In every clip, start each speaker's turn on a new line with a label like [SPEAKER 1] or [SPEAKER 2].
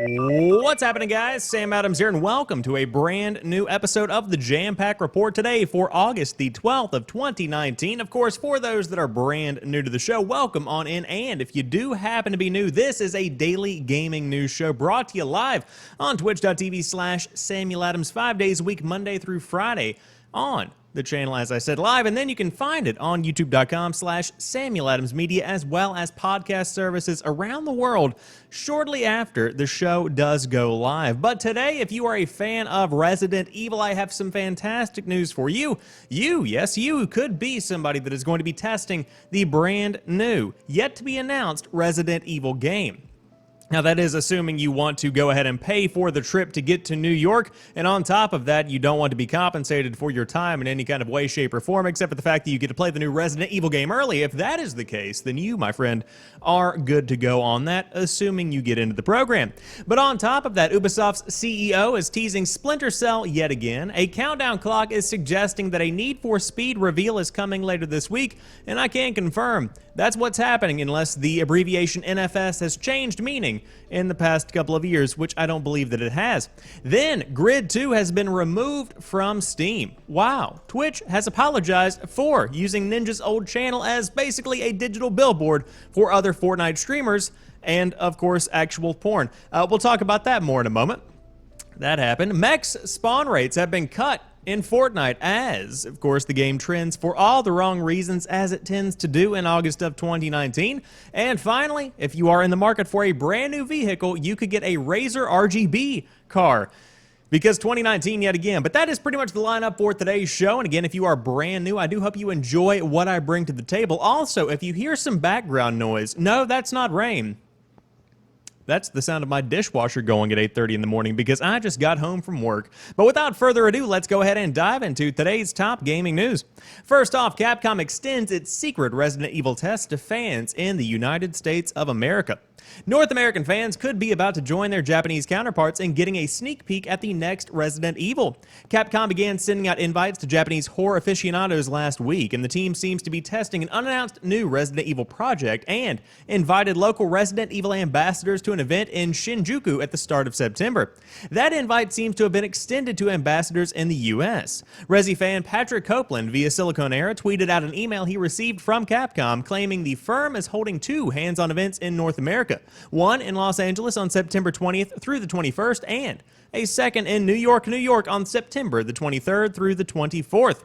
[SPEAKER 1] What's happening, guys? Sam Adams here, and welcome to a brand new episode of the Jampack Report today for August the 12th of 2019. Of course, for those that are brand new to the show, welcome on in, and if you do happen to be new, this is a daily gaming news show brought to you live on twitch.tv/Samuel Adams 5 days a week, Monday through Friday on the channel, as I said, live, and then you can find it on youtube.com/Samuel Adams Media, as well as podcast services around the world shortly after the show does go live. But today, if you are a fan of Resident Evil, I have some fantastic news for you. Yes, you could be somebody that is going to be testing the brand new, yet to be announced Resident Evil game. Now, that is assuming you want to go ahead and pay for the trip to get to New York, and on top of that, you don't want to be compensated for your time in any kind of way, shape, or form, except for the fact that you get to play the new Resident Evil game early. If that is the case, then you, my friend, are good to go on that, assuming you get into the program. But on top of that, Ubisoft's CEO is teasing Splinter Cell yet again. A countdown clock is suggesting that a Need for Speed reveal is coming later this week, and I can't confirm that's what's happening unless the abbreviation NFS has changed meaning in the past couple of years, which I don't believe that it has. Then, Grid 2 has been removed from Steam. Wow. Twitch has apologized for using Ninja's old channel as basically a digital billboard for other Fortnite streamers and, of course, actual porn. We'll talk about that more in a moment. That happened. Mech's spawn rates have been cut in Fortnite as, of course, the game trends for all the wrong reasons, as it tends to do in August of 2019. And finally, if you are in the market for a brand new vehicle, you could get a Razer RGB car, because 2019 yet again. But that is pretty much the lineup for today's show. And again, if you are brand new, I do hope you enjoy what I bring to the table. Also, if you hear some background noise, no, that's not rain. That's the sound of my dishwasher going at 8:30 in the morning because I just got home from work. But without further ado, let's go ahead and dive into today's top gaming news. First off, Capcom extends its secret Resident Evil test to fans in the United States of America. North American fans could be about to join their Japanese counterparts in getting a sneak peek at the next Resident Evil. Capcom began sending out invites to Japanese horror aficionados last week, and the team seems to be testing an unannounced new Resident Evil project and invited local Resident Evil ambassadors to an event in Shinjuku at the start of September. That invite seems to have been extended to ambassadors in the US. Resi fan Patrick Copeland via Silicon Era tweeted out an email he received from Capcom claiming the firm is holding two hands-on events in North America. One in Los Angeles on September 20th through the 21st, and a second in New York on September the 23rd through the 24th.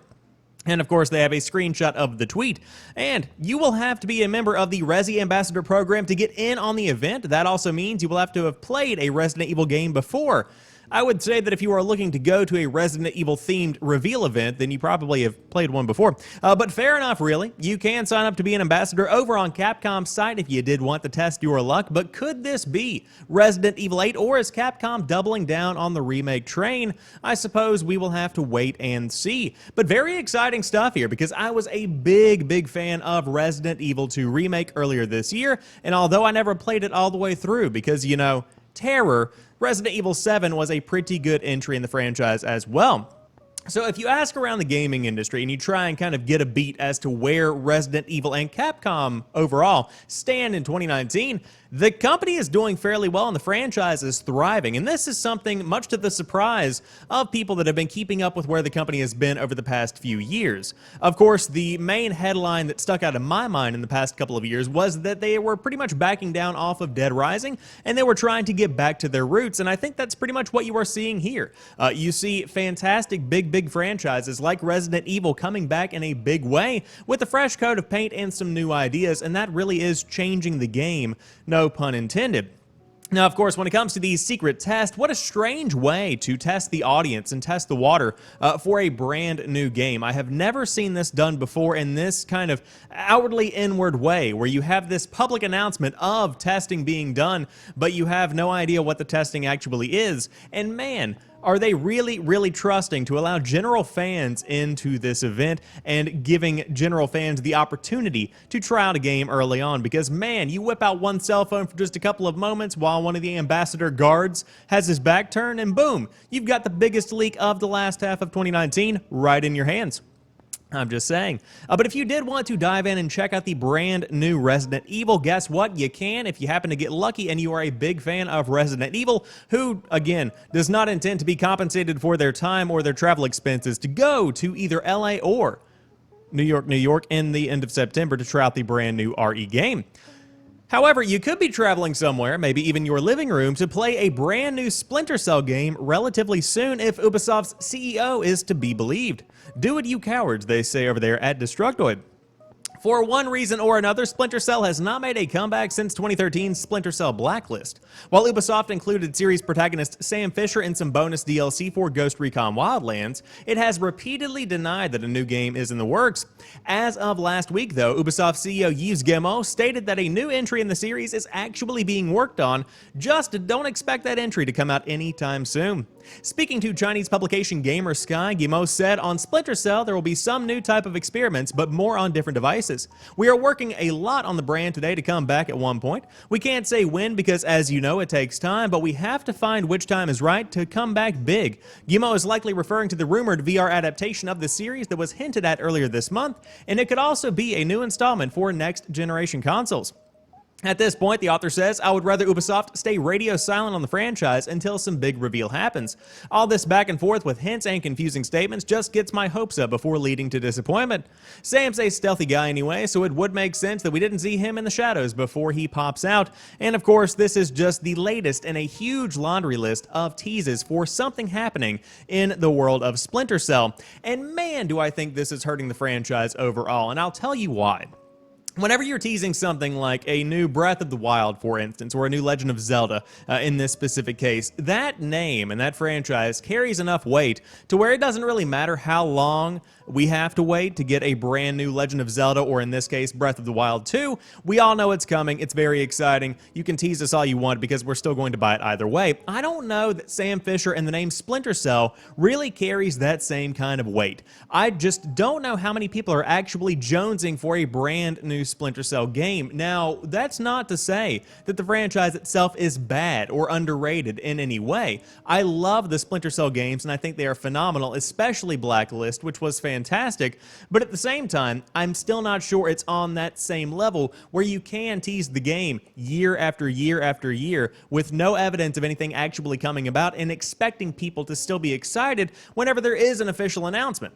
[SPEAKER 1] And of course, they have a screenshot of the tweet. And you will have to be a member of the Resi Ambassador program to get in on the event. That also means you will have to have played a Resident Evil game before. I would say that if you are looking to go to a Resident Evil themed reveal event, then you probably have played one before. But fair enough, really. You can sign up to be an ambassador over on Capcom's site if you did want to test your luck. But could this be Resident Evil 8, or is Capcom doubling down on the remake train? I suppose we will have to wait and see. But very exciting stuff here, because I was a big fan of Resident Evil 2 Remake earlier this year. And although I never played it all the way through because, you know, terror, Resident Evil 7 was a pretty good entry in the franchise as well. So if you ask around the gaming industry and you try and kind of get a beat as to where Resident Evil and Capcom overall stand in 2019, the company is doing fairly well and the franchise is thriving. And this is something much to the surprise of people that have been keeping up with where the company has been over the past few years. Of course, the main headline that stuck out in my mind in the past couple of years was that they were pretty much backing down off of Dead Rising and they were trying to get back to their roots. And I think that's pretty much what you are seeing here. You see fantastic big franchises like Resident Evil coming back in a big way with a fresh coat of paint and some new ideas, and that really is changing the game, no pun intended. Now, of course, when it comes to these secret tests, what a strange way to test the audience and test the water for a brand new game. I have never seen this done before in this kind of outwardly inward way, where you have this public announcement of testing being done, but you have no idea what the testing actually is. And man, are they really trusting to allow general fans into this event and giving general fans the opportunity to try out a game early on? Because man, you whip out one cell phone for just a couple of moments while one of the ambassador guards has his back turned, and boom, you've got the biggest leak of the last half of 2019 right in your hands. I'm just saying. But if you did want to dive in and check out the brand new Resident Evil, guess what? You can if you happen to get lucky and you are a big fan of Resident Evil, who, again, does not intend to be compensated for their time or their travel expenses to go to either LA or New York in the end of September to try out the brand new RE game. However, you could be traveling somewhere, maybe even your living room, to play a brand new Splinter Cell game relatively soon if Ubisoft's CEO is to be believed. Do it, you cowards, they say over there at Destructoid. For one reason or another, Splinter Cell has not made a comeback since 2013's Splinter Cell Blacklist. While Ubisoft included series protagonist Sam Fisher in some bonus DLC for Ghost Recon Wildlands, it has repeatedly denied that a new game is in the works. As of last week, though, Ubisoft CEO Yves Guillemot stated that a new entry in the series is actually being worked on. Just don't expect that entry to come out anytime soon. Speaking to Chinese publication Gamer Sky, Guillemot said, "On Splinter Cell, there will be some new type of experiments, but more on different devices. We are working a lot on the brand today to come back at one point. We can't say when because, as you know, it takes time, but we have to find which time is right to come back big." Guillemot is likely referring to the rumored VR adaptation of the series that was hinted at earlier this month, and it could also be a new installment for next-generation consoles. At this point, the author says, "I would rather Ubisoft stay radio silent on the franchise until some big reveal happens. All this back and forth with hints and confusing statements just gets my hopes up before leading to disappointment. Sam's a stealthy guy anyway, so it would make sense that we didn't see him in the shadows before he pops out. And of course, this is just the latest in a huge laundry list of teases for something happening in the world of Splinter Cell. And man, do I think this is hurting the franchise overall, and I'll tell you why. Whenever you're teasing something like a new Breath of the Wild, for instance, or a new Legend of Zelda, in this specific case, that name and that franchise carries enough weight to where it doesn't really matter how long we have to wait to get a brand new Legend of Zelda, or in this case, Breath of the Wild 2. We all know it's coming. It's very exciting. You can tease us all you want because we're still going to buy it either way. I don't know that Sam Fisher and the name Splinter Cell really carries that same kind of weight. I just don't know how many people are actually jonesing for a brand new Splinter Cell game. Now, that's not to say that the franchise itself is bad or underrated in any way. I love the Splinter Cell games, and I think they are phenomenal, especially Blacklist, which was fantastic, but at the same time, I'm still not sure it's on that same level where you can tease the game year after year after year with no evidence of anything actually coming about and expecting people to still be excited whenever there is an official announcement.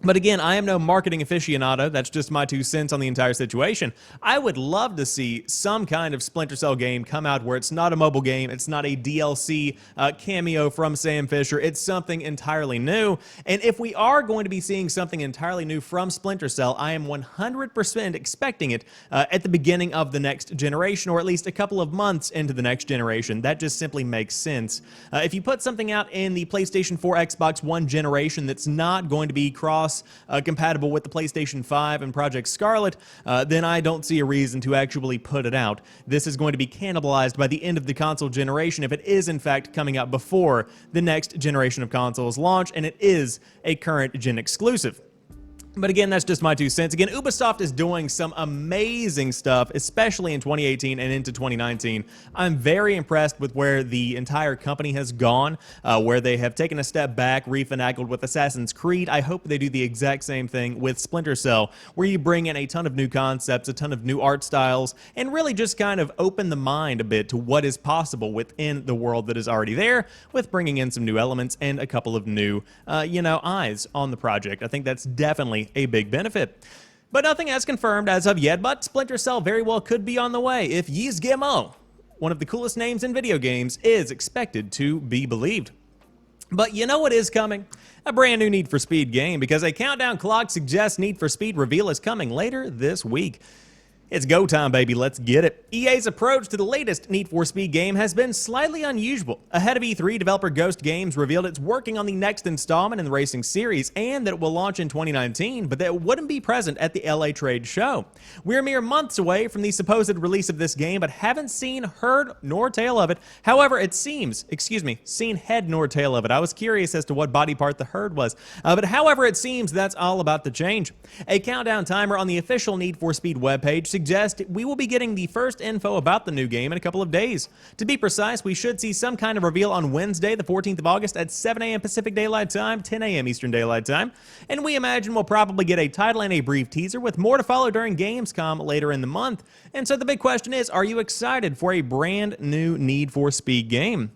[SPEAKER 1] But again, I am no marketing aficionado. That's just my 2 cents on the entire situation. I would love to see some kind of Splinter Cell game come out where it's not a mobile game, it's not a DLC cameo from Sam Fisher, it's something entirely new. And if we are going to be seeing something entirely new from Splinter Cell, I am 100% expecting it at the beginning of the next generation, or at least a couple of months into the next generation. That just simply makes sense. If you put something out in the PlayStation 4, Xbox One generation that's not going to be compatible with the PlayStation 5 and Project Scarlet, then I don't see a reason to actually put it out. This is going to be cannibalized by the end of the console generation if it is in fact coming out before the next generation of consoles launch, and it is a current gen exclusive. But again, that's just my 2 cents. Again, Ubisoft is doing some amazing stuff, especially in 2018 and into 2019. I'm very impressed with where the entire company has gone, where they have taken a step back, refinagled with Assassin's Creed. I hope they do the exact same thing with Splinter Cell, where you bring in a ton of new concepts, a ton of new art styles, and really just kind of open the mind a bit to what is possible within the world that is already there, with bringing in some new elements and a couple of new, eyes on the project. I think that's definitely a big benefit. But nothing has confirmed as of yet, but Splinter Cell very well could be on the way if Yves Guillemot, one of the coolest names in video games, is expected to be believed. But you know what is coming? A brand new Need for Speed game, because a countdown clock suggests Need for Speed reveal is coming later this week. It's go time, baby. Let's get it. EA's approach to the latest Need for Speed game has been slightly unusual. Ahead of E3, developer Ghost Games revealed it's working on the next installment in the racing series and that it will launch in 2019, but that it wouldn't be present at the LA trade show. We're mere months away from the supposed release of this game, but haven't seen, heard, nor tail of it. However, it seems, seen head nor tail of it. I was curious as to what body part the herd was, but however, it seems that's all about to change. A countdown timer on the official Need for Speed webpage suggest we will be getting the first info about the new game in a couple of days. To be precise, we should see some kind of reveal on Wednesday, the 14th of August at 7 a.m. Pacific Daylight Time, 10 a.m. Eastern Daylight Time, and we imagine we'll probably get a title and a brief teaser with more to follow during Gamescom later in the month. And so the big question is, are you excited for a brand new Need for Speed game?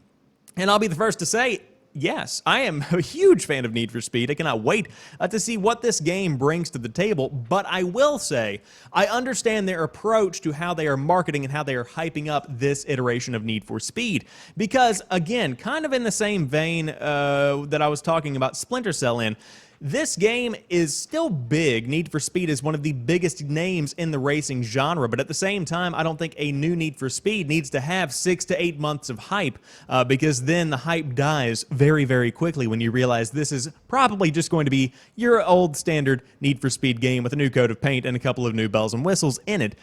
[SPEAKER 1] And I'll be the first to say, yes, I am a huge fan of Need for Speed. I cannot wait to see what this game brings to the table, but I will say I understand their approach to how they are marketing and how they are hyping up this iteration of Need for Speed, because again, kind of in the same vein that I was talking about Splinter Cell in, this game is still big. Need for Speed is one of the biggest names in the racing genre, but at the same time, I don't think a new Need for Speed needs to have 6 to 8 months of hype, because then the hype dies very, very quickly when you realize this is probably just going to be your old standard Need for Speed game with a new coat of paint and a couple of new bells and whistles in it.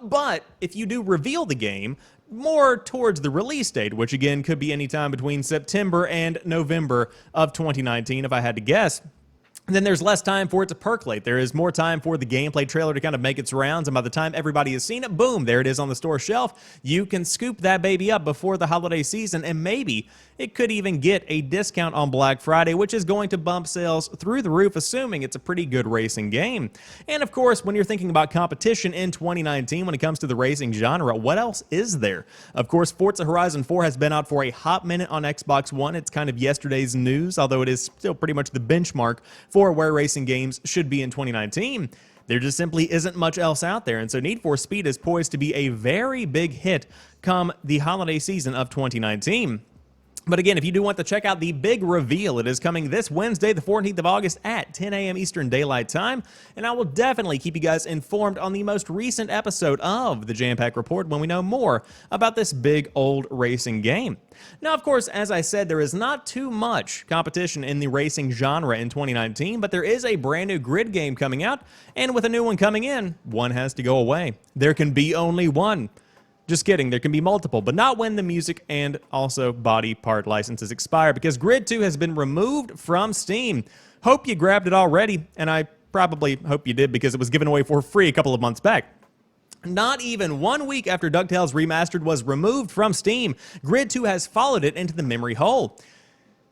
[SPEAKER 1] But if you do reveal the game, more towards the release date, which again could be anytime between September and November of 2019, if I had to guess, then there's less time for it to percolate. There is more time for the gameplay trailer to kind of make its rounds, and by the time everybody has seen it, boom, there it is on the store shelf. You can scoop that baby up before the holiday season, and maybe it could even get a discount on Black Friday, which is going to bump sales through the roof, assuming it's a pretty good racing game. And of course, when you're thinking about competition in 2019 when it comes to the racing genre, what else is there? Of course, Forza Horizon 4 has been out for a hot minute on Xbox One. It's kind of yesterday's news, although it is still pretty much the benchmark for where racing games should be in 2019. There just simply isn't much else out there, and so Need for Speed is poised to be a very big hit come the holiday season of 2019. But again, if you do want to check out the big reveal, it is coming this Wednesday, the 14th of August at 10 a.m. Eastern Daylight Time, and I will definitely keep you guys informed on the most recent episode of the Jampack Report when we know more about this big old racing game. Now, of course, as I said, there is not too much competition in the racing genre in 2019, but there is a brand new grid game coming out, and with a new one coming in, one has to go away. There can be only one. Just kidding, there can be multiple, but not when the music and also body part licenses expire, because Grid 2 has been removed from Steam. Hope you grabbed it already, and I probably hope you did because it was given away for free a couple of months back. Not even 1 week after DuckTales Remastered was removed from Steam, Grid 2 has followed it into the memory hole.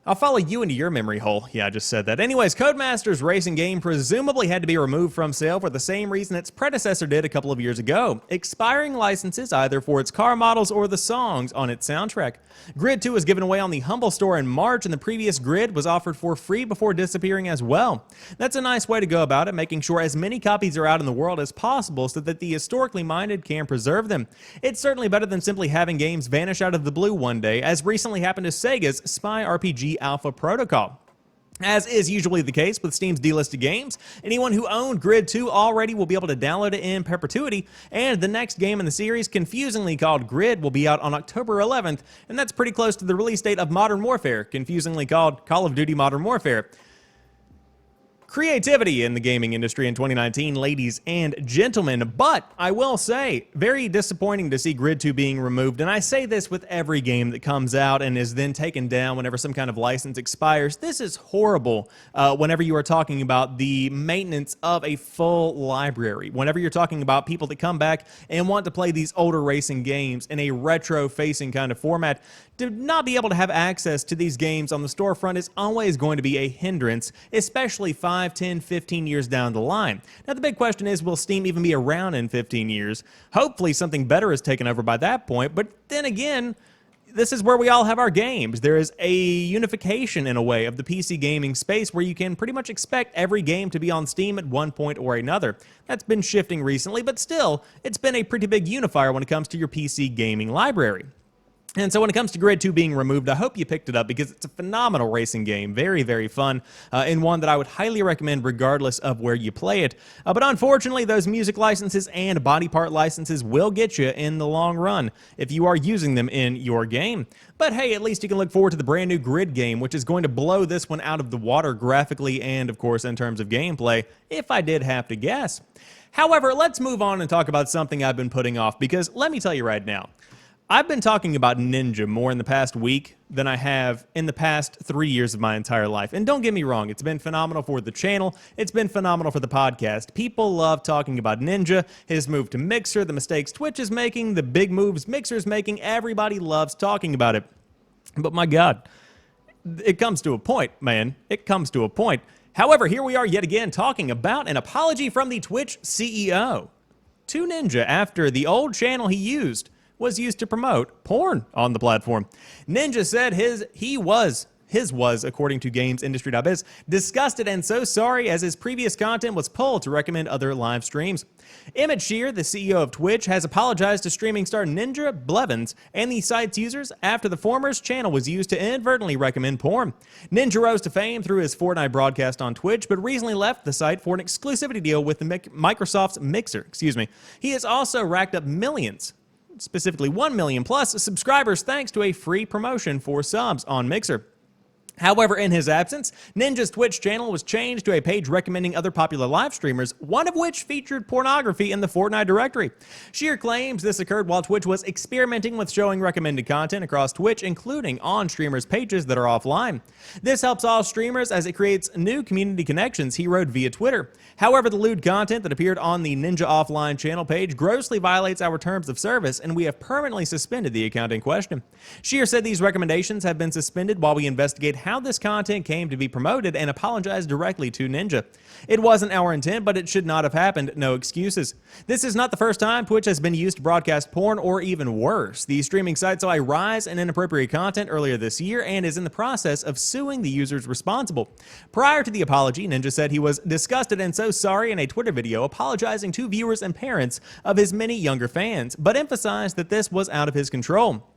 [SPEAKER 1] I'll follow you into your memory hole. Yeah, I just said that. Anyways, Codemasters racing game presumably had to be removed from sale for the same reason its predecessor did a couple of years ago, expiring licenses either for its car models or the songs on its soundtrack. Grid 2 was given away on the Humble Store in March, and the previous Grid was offered for free before disappearing as well. That's a nice way to go about it, making sure as many copies are out in the world as possible so that the historically minded can preserve them. It's certainly better than simply having games vanish out of the blue one day, as recently happened to Sega's Spy RPG Alpha Protocol. As is usually the case with Steam's delisted games, anyone who owned Grid 2 already will be able to download it in perpetuity, and the next game in the series, confusingly called Grid, will be out on October 11th, and that's pretty close to the release date of Modern Warfare, confusingly called Call of Duty Modern Warfare. Creativity in the gaming industry in 2019, ladies and gentlemen, but I will say, very disappointing to see Grid 2 being removed, and I say this with every game that comes out and is then taken down whenever some kind of license expires. This is horrible whenever you are talking about the maintenance of a full library, whenever you're talking about people that come back and want to play these older racing games in a retro-facing kind of format. To not be able to have access to these games on the storefront is always going to be a hindrance, especially 5, 10, 15 years down the line. Now, the big question is, will Steam even be around in 15 years? Hopefully something better is taken over by that point, but then again, this is where we all have our games. There is a unification, in a way, of the PC gaming space where you can pretty much expect every game to be on Steam at one point or another. That's been shifting recently, but still, it's been a pretty big unifier when it comes to your PC gaming library. And so when it comes to Grid 2 being removed, I hope you picked it up because it's a phenomenal racing game. Very, very fun, and one that I would highly recommend regardless of where you play it. But unfortunately, those music licenses and body part licenses will get you in the long run if you are using them in your game. But hey, at least you can look forward to the brand new Grid game, which is going to blow this one out of the water graphically and, of course, in terms of gameplay, if I did have to guess. However, let's move on and talk about something I've been putting off, because let me tell you right now, I've been talking about Ninja more in the past week than I have in the past 3 years of my entire life. And don't get me wrong, it's been phenomenal for the channel. It's been phenomenal for the podcast. People love talking about Ninja, his move to Mixer, the mistakes Twitch is making, the big moves Mixer's making. Everybody loves talking about it. But my God, it comes to a point, man. It comes to a point. However, here we are yet again talking about an apology from the Twitch CEO to Ninja after the old channel he used was used to promote porn on the platform. Ninja said his was, according to GamesIndustry.biz, disgusted and so sorry as his previous content was pulled to recommend other live streams. Emmett Shear, the CEO of Twitch, has apologized to streaming star Ninja Blevins and the site's users after the former's channel was used to inadvertently recommend porn. Ninja rose to fame through his Fortnite broadcast on Twitch, but recently left the site for an exclusivity deal with Microsoft's Mixer. He has also racked up millions, specifically 1 million plus subscribers thanks to a free promotion for subs on Mixer. However, in his absence, Ninja's Twitch channel was changed to a page recommending other popular live streamers, one of which featured pornography in the Fortnite directory. Sheer claims this occurred while Twitch was experimenting with showing recommended content across Twitch, including on streamers' pages that are offline. This helps all streamers as it creates new community connections, he wrote via Twitter. However, the lewd content that appeared on the Ninja offline channel page grossly violates our terms of service, and we have permanently suspended the account in question. Sheer said these recommendations have been suspended while we investigate how this content came to be promoted and apologized directly to Ninja. It wasn't our intent, but it should not have happened. No excuses. This is not the first time Twitch has been used to broadcast porn, or even worse. The streaming site saw a rise in inappropriate content earlier this year and is in the process of suing the users responsible. Prior to the apology, Ninja said he was disgusted and so sorry in a Twitter video, apologizing to viewers and parents of his many younger fans, but emphasized that this was out of his control.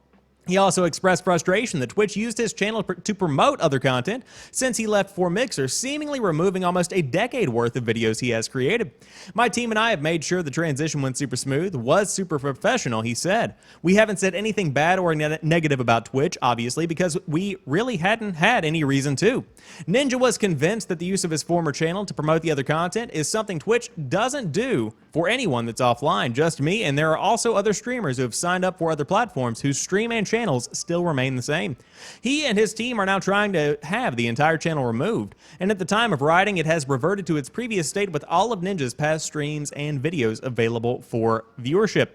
[SPEAKER 1] He also expressed frustration that Twitch used his channel to promote other content since he left for Mixer, seemingly removing almost a decade worth of videos he has created. My team and I have made sure the transition went super smooth, was super professional, he said. We haven't said anything bad or negative about Twitch, obviously, because we really hadn't had any reason to. Ninja was convinced that the use of his former channel to promote the other content is something Twitch doesn't do for anyone that's offline, just me, and there are also other streamers who have signed up for other platforms whose stream and channels still remain the same. He and his team are now trying to have the entire channel removed, and at the time of writing, it has reverted to its previous state with all of Ninja's past streams and videos available for viewership.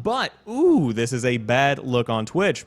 [SPEAKER 1] But this is a bad look on Twitch.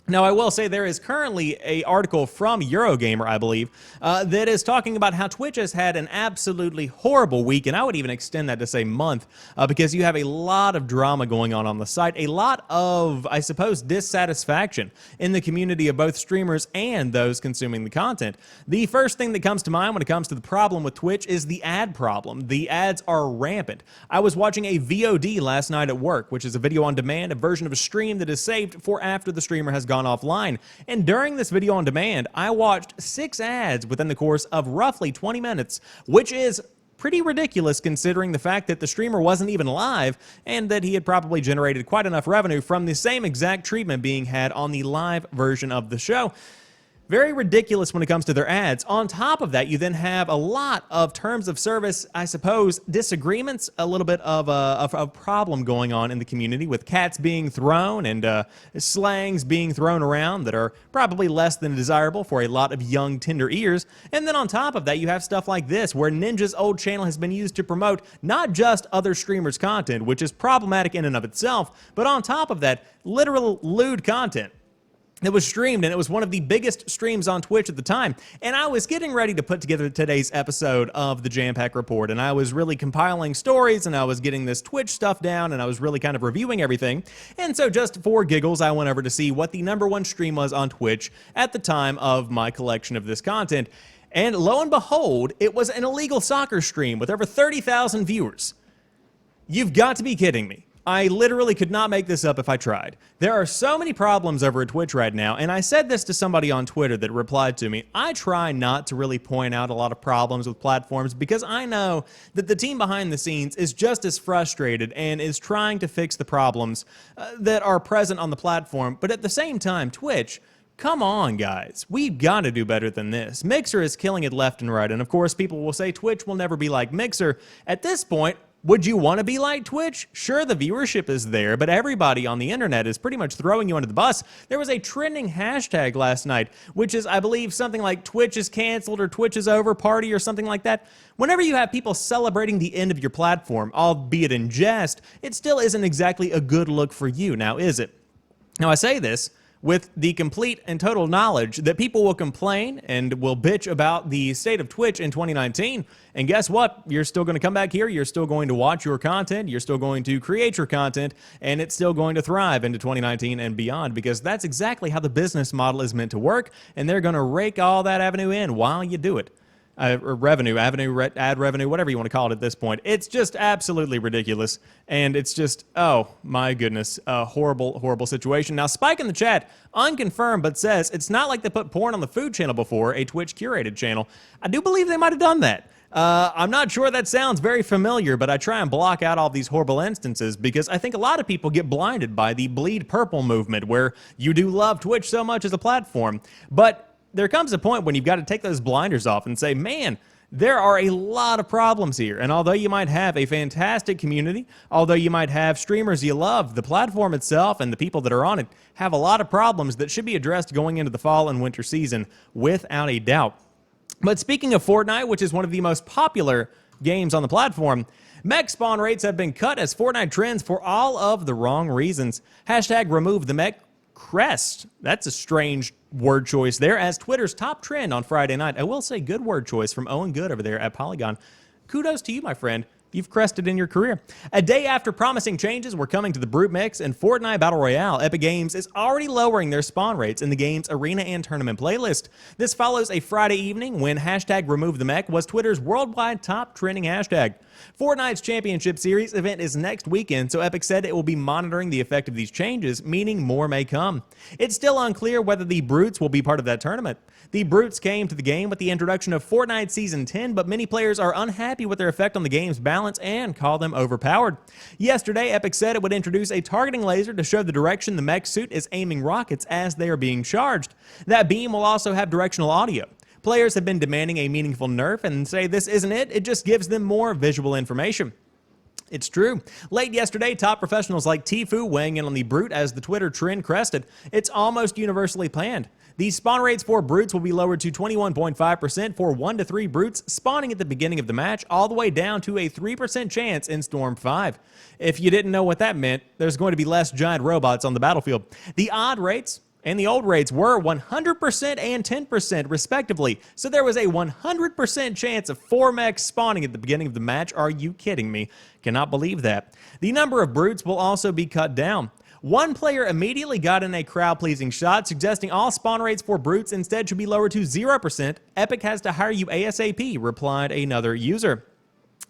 [SPEAKER 1] Now, I will say there is currently an article from Eurogamer, I believe, that is talking about how Twitch has had an absolutely horrible week, and I would even extend that to say month, because you have a lot of drama going on the site, a lot of, I suppose, dissatisfaction in the community of both streamers and those consuming the content. The first thing that comes to mind when it comes to the problem with Twitch is the ad problem. The ads are rampant. I was watching a VOD last night at work, which is a video on demand, a version of a stream that is saved for after the streamer has gone offline. And during this video on demand, I watched 6 ads within the course of roughly 20 minutes, which is pretty ridiculous considering the fact that the streamer wasn't even live and that he had probably generated quite enough revenue from the same exact treatment being had on the live version of the show. Very ridiculous when it comes to their ads. On top of that, you then have a lot of terms of service, I suppose, disagreements, a little bit of a problem going on in the community with cats being thrown and slangs being thrown around that are probably less than desirable for a lot of young, tender ears. And then on top of that, you have stuff like this, where Ninja's old channel has been used to promote not just other streamers' content, which is problematic in and of itself, but on top of that, literal lewd content. It was streamed, and it was one of the biggest streams on Twitch at the time. And I was getting ready to put together today's episode of the Jampack Report, and I was really compiling stories, and I was getting this Twitch stuff down, and I was really kind of reviewing everything. And so just for giggles, I went over to see what the #1 stream was on Twitch at the time of my collection of this content. And lo and behold, it was an illegal soccer stream with over 30,000 viewers. You've got to be kidding me. I literally could not make this up if I tried. There are so many problems over at Twitch right now, and I said this to somebody on Twitter that replied to me. I try not to really point out a lot of problems with platforms because I know that the team behind the scenes is just as frustrated and is trying to fix the problems that are present on the platform, but at the same time, Twitch, come on, guys. We've got to do better than this. Mixer is killing it left and right, and of course, people will say Twitch will never be like Mixer. At this point, Would you want to be like Twitch? Sure, the viewership is there, but everybody on the internet is pretty much throwing you under the bus. There was a trending hashtag last night, which is, I believe, something like Twitch is canceled or Twitch is over party or something like that. Whenever you have people celebrating the end of your platform, albeit in jest, it still isn't exactly a good look for you, now is it? Now, I say this with the complete and total knowledge that people will complain and will bitch about the state of Twitch in 2019. And guess what? You're still going to come back here. You're still going to watch your content. You're still going to create your content. And it's still going to thrive into 2019 and beyond, because that's exactly how the business model is meant to work. And they're going to rake all that avenue in while you do it. Ad revenue, whatever you want to call it at this point. It's just absolutely ridiculous. And it's just, oh my goodness, a horrible, horrible situation. Now, Spike in the chat, unconfirmed, but says it's not like they put porn on the food channel before, a Twitch curated channel. I do believe they might have done that. I'm not sure that sounds very familiar, but I try and block out all these horrible instances because I think a lot of people get blinded by the bleed purple movement where you do love Twitch so much as a platform. But there comes a point when you've got to take those blinders off and say, man, there are a lot of problems here. And although you might have a fantastic community, although you might have streamers you love, the platform itself and the people that are on it have a lot of problems that should be addressed going into the fall and winter season without a doubt. But speaking of Fortnite, which is one of the most popular games on the platform, Mech spawn rates have been cut as Fortnite trends for all of the wrong reasons. Hashtag remove the Mech crest. That's a strange word choice there as Twitter's top trend on Friday night. I will say good word choice from Owen Good over there at Polygon. Kudos to you, my friend. You've crested in your career. A day after promising changes were coming to the Brute Mix and Fortnite Battle Royale, Epic Games is already lowering their spawn rates in the game's arena and tournament playlist. This follows a Friday evening when hashtag remove the Mech was Twitter's worldwide top trending hashtag. Fortnite's Championship Series event is next weekend, so Epic said it will be monitoring the effect of these changes, meaning more may come. It's still unclear whether the Brutes will be part of that tournament. The Brutes came to the game with the introduction of Fortnite Season 10, but many players are unhappy with their effect on the game's balance and call them overpowered. Yesterday, Epic said it would introduce a targeting laser to show the direction the mech suit is aiming rockets as they are being charged. That beam will also have directional audio. Players have been demanding a meaningful nerf and say this isn't it, it just gives them more visual information. It's true. Late yesterday, top professionals like Tfue weighing in on the Brute as the Twitter trend crested. It's almost universally planned. The spawn rates for Brutes will be lowered to 21.5% for 1 to 3 Brutes spawning at the beginning of the match, all the way down to a 3% chance in Storm 5. If you didn't know what that meant, there's going to be less giant robots on the battlefield. The odd rates and the old rates were 100% and 10% respectively, so there was a 100% chance of 4 mechs spawning at the beginning of the match. Are you kidding me? Cannot believe that. The number of Brutes will also be cut down. One player immediately got in a crowd-pleasing shot, suggesting all spawn rates for Brutes instead should be lowered to 0%. Epic has to hire you ASAP, replied another user.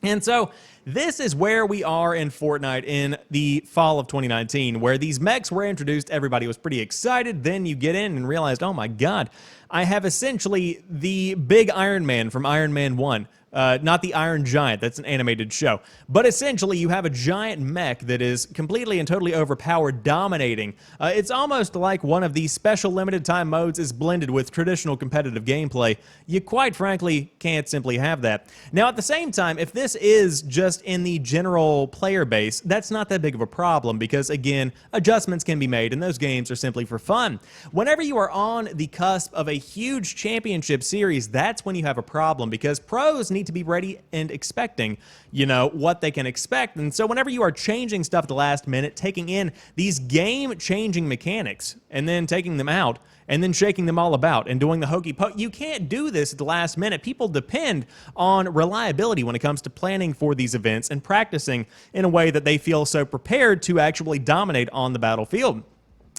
[SPEAKER 1] And so, this is where we are in Fortnite in the fall of 2019, where these mechs were introduced, everybody was pretty excited, then you get in and realized, oh my god, I have essentially the big Iron Man from Iron Man 1. Not the Iron Giant, that's an animated show. But essentially, you have a giant mech that is completely and totally overpowered, dominating. It's almost like one of these special limited time modes is blended with traditional competitive gameplay. You quite frankly can't simply have that. Now, at the same time, if this is just in the general player base, that's not that big of a problem because, again, adjustments can be made and those games are simply for fun. Whenever you are on the cusp of a huge championship series, that's when you have a problem because pros need to be ready and expecting, you know, what they can expect. And so whenever you are changing stuff at the last minute, taking in these game-changing mechanics and then taking them out and then shaking them all about and doing the hokey pokey, you can't do this at the last minute. People depend on reliability when it comes to planning for these events and practicing in a way that they feel so prepared to actually dominate on the battlefield.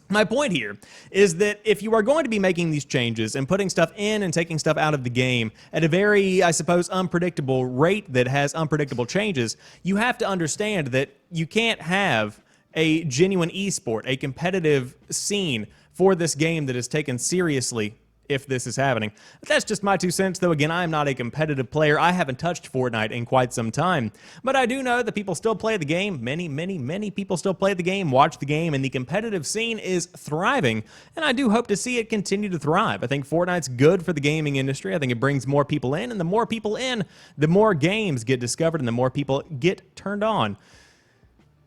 [SPEAKER 1] My point here is that if you are going to be making these changes and putting stuff in and taking stuff out of the game at a very, I suppose, unpredictable rate that has unpredictable changes, you have to understand that you can't have a genuine esport, a competitive scene for this game that is taken seriously if this is happening. But that's just my 2 cents, though. Again, I'm not a competitive player. I haven't touched Fortnite in quite some time. But I do know that people still play the game. Many people still play the game, watch the game, and the competitive scene is thriving. And I do hope to see it continue to thrive. I think Fortnite's good for the gaming industry. I think it brings more people in, and the more people in, the more games get discovered, and the more people get turned on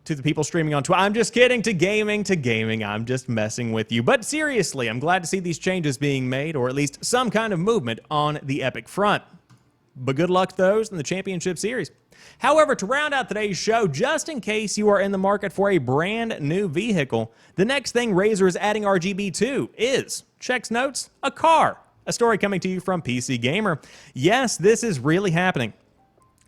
[SPEAKER 1] to the people streaming on Twitch. I'm just kidding. To gaming. I'm just messing with you. But seriously, I'm glad to see these changes being made, or at least some kind of movement on the Epic front. But good luck to those in the Championship Series. However, to round out today's show, just in case you are in the market for a brand new vehicle, the next thing Razer is adding RGB to is, checks notes, a car. A story coming to you from PC Gamer. Yes, this is really happening.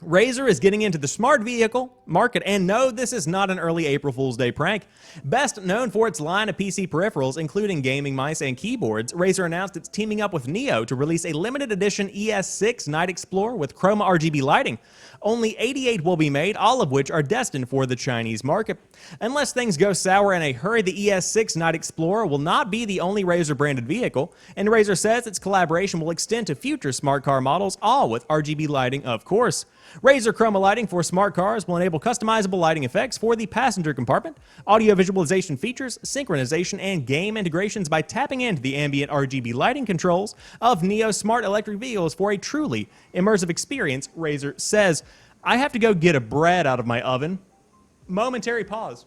[SPEAKER 1] Razer is getting into the smart vehicle market, and no, this is not an early April Fool's Day prank. Best known for its line of PC peripherals, including gaming mice and keyboards, Razer announced it's teaming up with Neo to release a limited edition ES6 Night Explorer with chroma RGB lighting. Only 88 will be made, all of which are destined for the Chinese market. Unless things go sour in a hurry, the ES6 Night Explorer will not be the only Razer-branded vehicle, and Razer says its collaboration will extend to future smart car models, all with RGB lighting, of course. Razer Chroma lighting for smart cars will enable customizable lighting effects for the passenger compartment, audio visualization features, synchronization, and game integrations by tapping into the ambient RGB lighting controls of Neo smart electric vehicles for a truly immersive experience, Razer says. I have to go get a bread out of my oven. Momentary pause.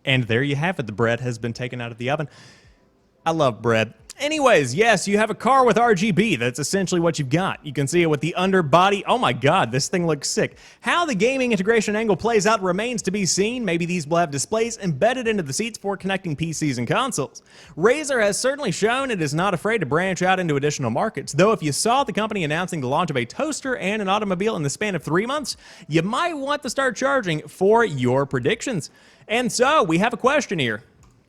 [SPEAKER 1] And there you have it. The bread has been taken out of the oven. I love bread. Anyways, yes, you have a car with RGB. That's essentially what you've got. You can see it with the underbody. Oh my god, this thing looks sick. How the gaming integration angle plays out remains to be seen. Maybe these will have displays embedded into the seats for connecting PCs and consoles. Razer has certainly shown it is not afraid to branch out into additional markets, though if you saw the company announcing the launch of a toaster and an automobile in the span of 3 months, you might want to start charging for your predictions. And so, we have a question here.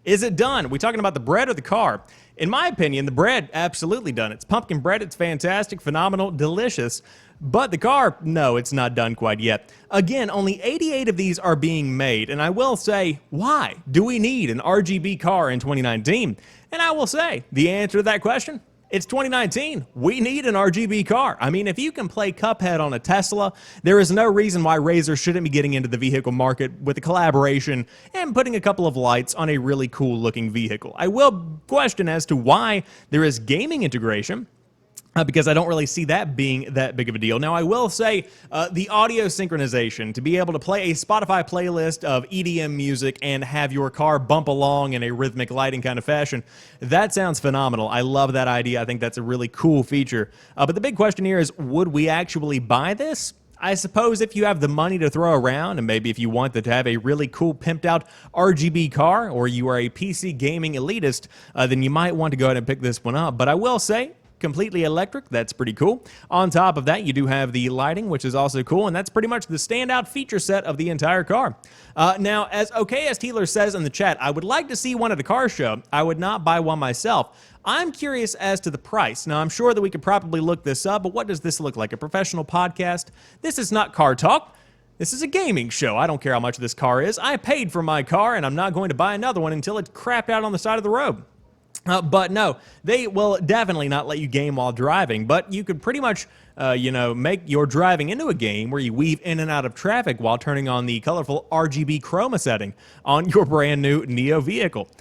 [SPEAKER 1] Is it done? Are we talking about the bread or the car? In my opinion, the bread, absolutely done. It's pumpkin bread, it's fantastic, phenomenal, delicious. But the car, no, it's not done quite yet. Again, only 88 of these are being made, and I will say, why do we need an RGB car in 2019? And I will say, the answer to that question, it's 2019. We need an RGB car. I mean, if you can play Cuphead on a Tesla, there is no reason why Razer shouldn't be getting into the vehicle market with a collaboration and putting a couple of lights on a really cool looking vehicle. I will question as to why there is gaming integration, because I don't really see that being that big of a deal. Now, I will say the audio synchronization, to be able to play a Spotify playlist of EDM music and have your car bump along in a rhythmic lighting kind of fashion, that sounds phenomenal. I love that idea. I think that's a really cool feature. But the big question here is, would we actually buy this? I suppose if you have the money to throw around, and maybe if you want to have a really cool pimped out RGB car, or you are a PC gaming elitist, then you might want to go ahead and pick this one up. But I will say, completely electric, that's pretty cool. On top of that, you do have the lighting, which is also cool, and that's pretty much the standout feature set of the entire car. Now, as OKS Healer says in the chat, I would like to see one at a car show. I would not buy one myself. I'm curious as to the price. Now, I'm sure that we could probably look this up, but what does this look like? A professional podcast? This is not car talk. This is a gaming show. I don't care how much this car is. I paid for my car, and I'm not going to buy another one until it's crapped out on the side of the road. But no, they will definitely not let you game while driving, but you could pretty much, make your driving into a game where you weave in and out of traffic while turning on the colorful RGB chroma setting on your brand new Neo vehicle.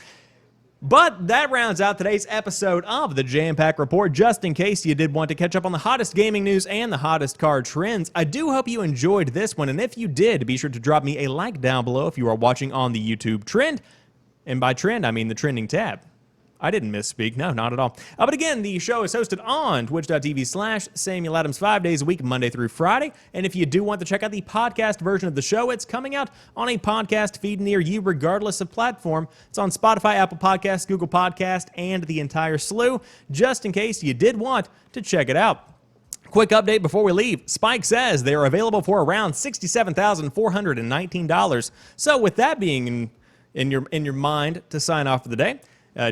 [SPEAKER 1] But that rounds out today's episode of the Jampack Report. Just in case you did want to catch up on the hottest gaming news and the hottest car trends, I do hope you enjoyed this one, and if you did, be sure to drop me a like down below if you are watching on the YouTube trend, and by trend, I mean the trending tab. I didn't misspeak. No, not at all. But again, the show is hosted on twitch.tv/Samuel Adams 5 days a week, Monday through Friday. And if you do want to check out the podcast version of the show, it's coming out on a podcast feed near you regardless of platform. It's on Spotify, Apple Podcasts, Google Podcast, and the entire slew, just in case you did want to check it out. Quick update before we leave. Spike says they are available for around $67,419. So with that being in your mind to sign off for the day.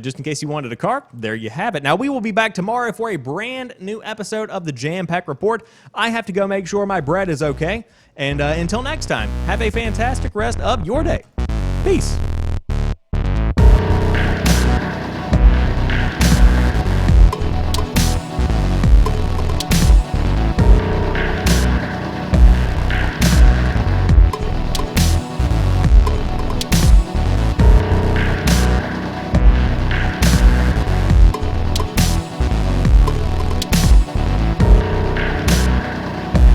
[SPEAKER 1] Just in case you wanted a car, there you have it. Now, we will be back tomorrow for a brand new episode of the Jampack Report. I have to go make sure my bread is okay. And until next time, have a fantastic rest of your day. Peace.